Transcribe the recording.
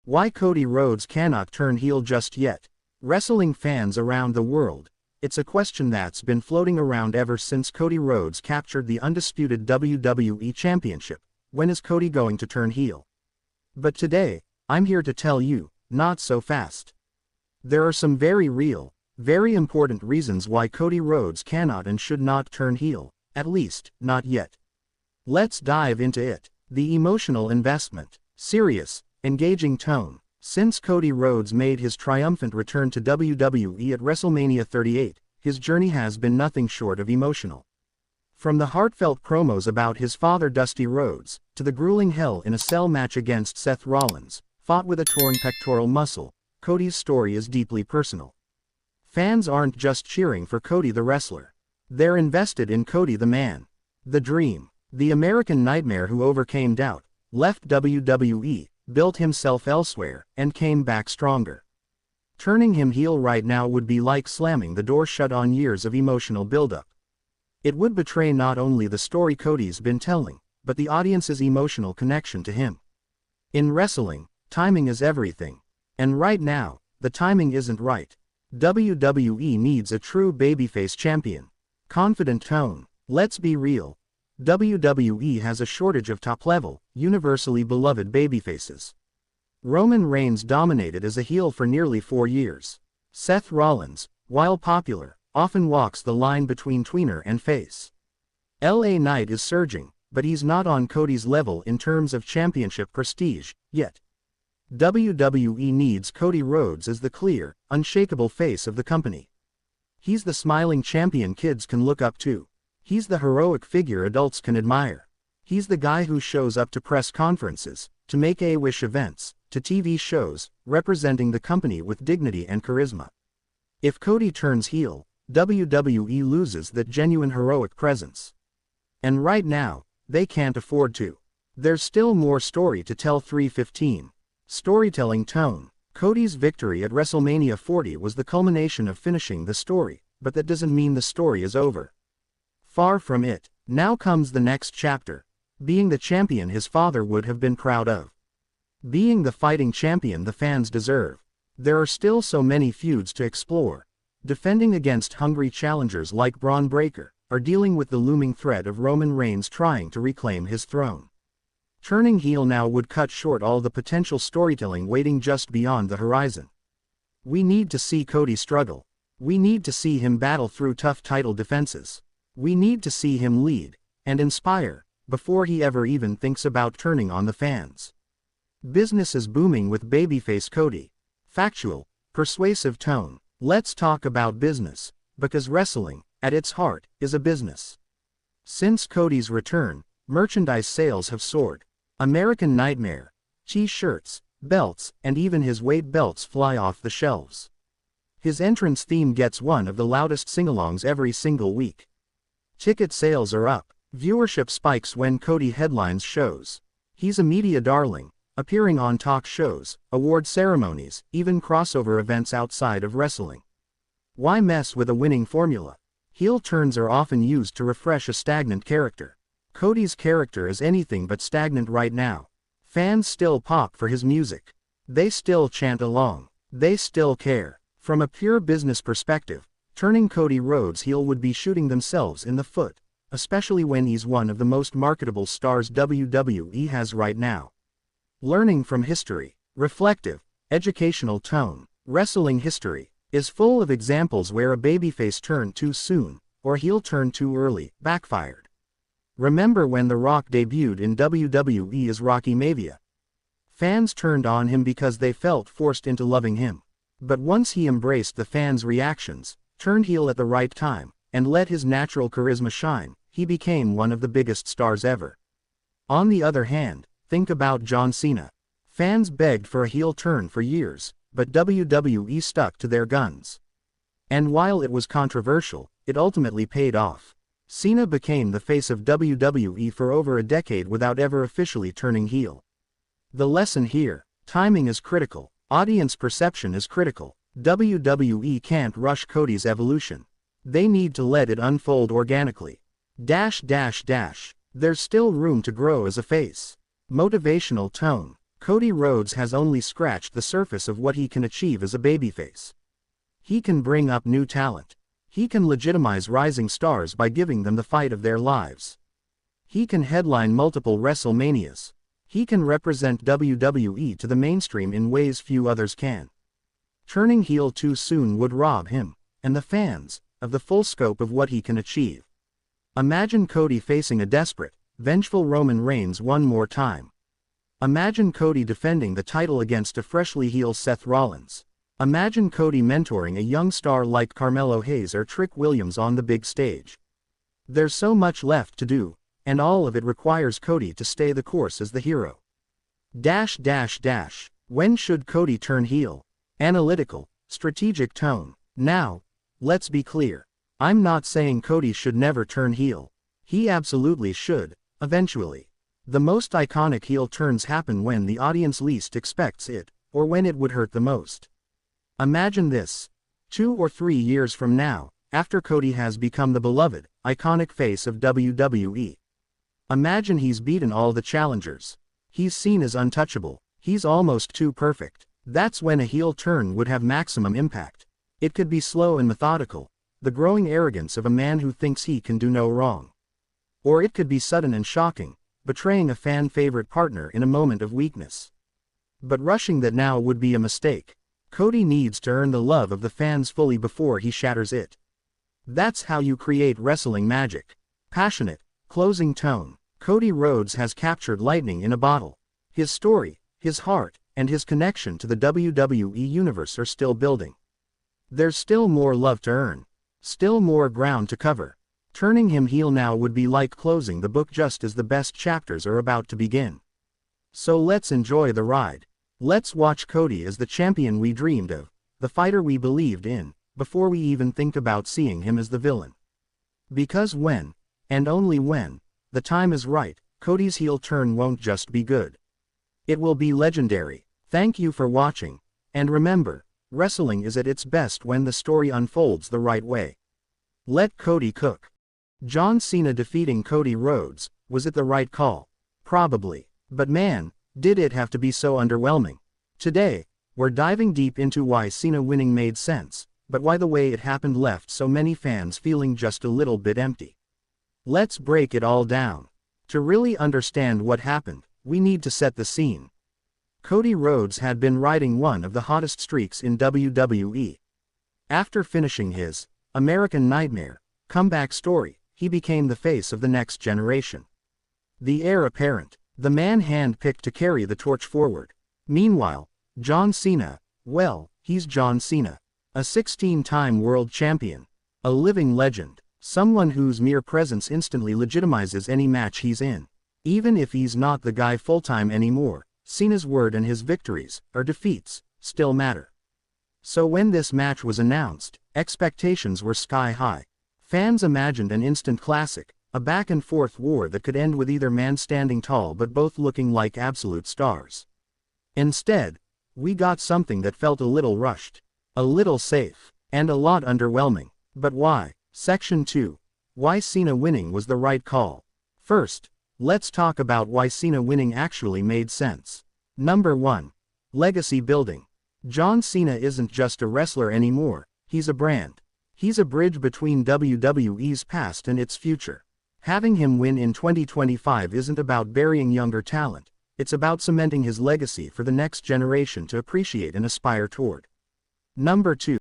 Why Cody Rhodes cannot turn heel just yet. Wrestling fans around the world. It's a question that's been floating around ever since Cody Rhodes captured the Undisputed WWE Championship. When is Cody going to turn heel? But today, I'm here to tell you, not so fast. There are some very real, very important reasons why Cody Rhodes cannot and should not turn heel, at least, not yet. Let's dive into it. The emotional investment. Serious, engaging tone. Since Cody Rhodes made his triumphant return to WWE at WrestleMania 38, his journey has been nothing short of emotional. From the heartfelt promos about his father Dusty Rhodes, to the grueling Hell in a Cell match against Seth Rollins, fought with a torn pectoral muscle, Cody's story is deeply personal. Fans aren't just cheering for Cody the wrestler. They're invested in Cody the man. The dream. The American nightmare who overcame doubt, left WWE, built himself elsewhere, and came back stronger. Turning him heel right now would be like slamming the door shut on years of emotional buildup. It would betray not only the story Cody's been telling, but the audience's emotional connection to him. In wrestling, timing is everything. And right now, the timing isn't right. WWE needs a true babyface champion. Confident tone. Let's be real. WWE has a shortage of top-level, universally beloved babyfaces. Roman Reigns dominated as a heel for nearly 4 years. Seth Rollins, while popular, often walks the line between tweener and face. LA Knight is surging, but he's not on Cody's level in terms of championship prestige, yet. WWE needs Cody Rhodes as the clear, unshakable face of the company. He's the smiling champion kids can look up to. He's the heroic figure adults can admire. He's the guy who shows up to press conferences, to Make-A-Wish events, to TV shows, representing the company with dignity and charisma. If Cody turns heel, WWE loses that genuine heroic presence. And right now, they can't afford to. There's still more story to tell. 315. Storytelling tone. Cody's victory at WrestleMania 40 was the culmination of finishing the story, but that doesn't mean the story is over. Far from it. Now comes the next chapter. Being the champion his father would have been proud of. Being the fighting champion the fans deserve. There are still so many feuds to explore. Defending against hungry challengers like Braun Breaker, or dealing with the looming threat of Roman Reigns trying to reclaim his throne. Turning heel now would cut short all the potential storytelling waiting just beyond the horizon. We need to see Cody struggle. We need to see him battle through tough title defenses. We need to see him lead, and inspire, before he ever even thinks about turning on the fans. Business is booming with babyface Cody. Factual, persuasive tone. Let's talk about business, because wrestling, at its heart, is a business. Since Cody's return, merchandise sales have soared. American Nightmare, t-shirts, belts, and even his weight belts fly off the shelves. His entrance theme gets one of the loudest sing-alongs every single week. Ticket sales are up. Viewership spikes when Cody headlines shows. He's a media darling, appearing on talk shows, award ceremonies, even crossover events outside of wrestling. Why mess with a winning formula? Heel turns are often used to refresh a stagnant character. Cody's character is anything but stagnant right now. Fans still pop for his music. They still chant along. They still care. From a pure business perspective, turning Cody Rhodes heel would be shooting themselves in the foot, especially when he's one of the most marketable stars WWE has right now. Learning from history. Reflective, educational tone. Wrestling history is full of examples where a babyface turned too soon, or heel turned too early, backfired. Remember when The Rock debuted in WWE as Rocky Maivia? Fans turned on him because they felt forced into loving him. But once he embraced the fans' reactions, turned heel at the right time, and let his natural charisma shine, he became one of the biggest stars ever. On the other hand, think about John Cena. Fans begged for a heel turn for years, but WWE stuck to their guns. And while it was controversial, it ultimately paid off. Cena became the face of WWE for over a decade without ever officially turning heel. The lesson here: timing is critical, audience perception is critical. WWE can't rush Cody's evolution. They need to let it unfold organically. There's still room to grow as a face. Motivational tone. Cody Rhodes has only scratched the surface of what he can achieve as a babyface. He can bring up new talent. He can legitimize rising stars by giving them the fight of their lives. He can headline multiple WrestleManias. He can represent WWE to the mainstream in ways few others can. Turning heel too soon would rob him, and the fans, of the full scope of what he can achieve. Imagine Cody facing a desperate, vengeful Roman Reigns one more time. Imagine Cody defending the title against a freshly heel Seth Rollins. Imagine Cody mentoring a young star like Carmelo Hayes or Trick Williams on the big stage. There's so much left to do, and all of it requires Cody to stay the course as the hero. When should Cody turn heel? Analytical, strategic tone. Now, let's be clear. I'm not saying Cody should never turn heel. He absolutely should, eventually. The most iconic heel turns happen when the audience least expects it, or when it would hurt the most. Imagine this. 2 or 3 years from now, after Cody has become the beloved, iconic face of WWE. Imagine he's beaten all the challengers. He's seen as untouchable. He's almost too perfect. That's when a heel turn would have maximum impact. It could be slow and methodical, the growing arrogance of a man who thinks he can do no wrong. Or it could be sudden and shocking, betraying a fan-favorite partner in a moment of weakness. But rushing that now would be a mistake. Cody needs to earn the love of the fans fully before he shatters it. That's how you create wrestling magic. Passionate, closing tone. Cody Rhodes has captured lightning in a bottle. His story, his heart, and his connection to the WWE Universe are still building. There's still more love to earn. Still more ground to cover. Turning him heel now would be like closing the book just as the best chapters are about to begin. So let's enjoy the ride. Let's watch Cody as the champion we dreamed of, the fighter we believed in, before we even think about seeing him as the villain. Because when, and only when, the time is right, Cody's heel turn won't just be good. It will be legendary. Thank you for watching, and remember, wrestling is at its best when the story unfolds the right way. Let Cody cook. John Cena defeating Cody Rhodes, was it the right call? Probably. But man, did it have to be so underwhelming. Today, we're diving deep into why Cena winning made sense, but why the way it happened left so many fans feeling just a little bit empty. Let's break it all down. To really understand what happened, we need to set the scene. Cody Rhodes had been riding one of the hottest streaks in WWE. After finishing his American Nightmare comeback story, he became the face of the next generation. The heir apparent, the man hand-picked to carry the torch forward. Meanwhile, John Cena, well, he's John Cena. A 16-time world champion. A living legend. Someone whose mere presence instantly legitimizes any match he's in. Even if he's not the guy full-time anymore, Cena's word and his victories, or defeats, still matter. So when this match was announced, expectations were sky-high. Fans imagined an instant classic, a back-and-forth war that could end with either man standing tall but both looking like absolute stars. Instead, we got something that felt a little rushed, a little safe, and a lot underwhelming. But why? Section 2. Why Cena winning was the right call. First, let's talk about why Cena winning actually made sense. Number 1. Legacy building. John Cena isn't just a wrestler anymore, he's a brand. He's a bridge between WWE's past and its future. Having him win in 2025 isn't about burying younger talent, it's about cementing his legacy for the next generation to appreciate and aspire toward. Number 2.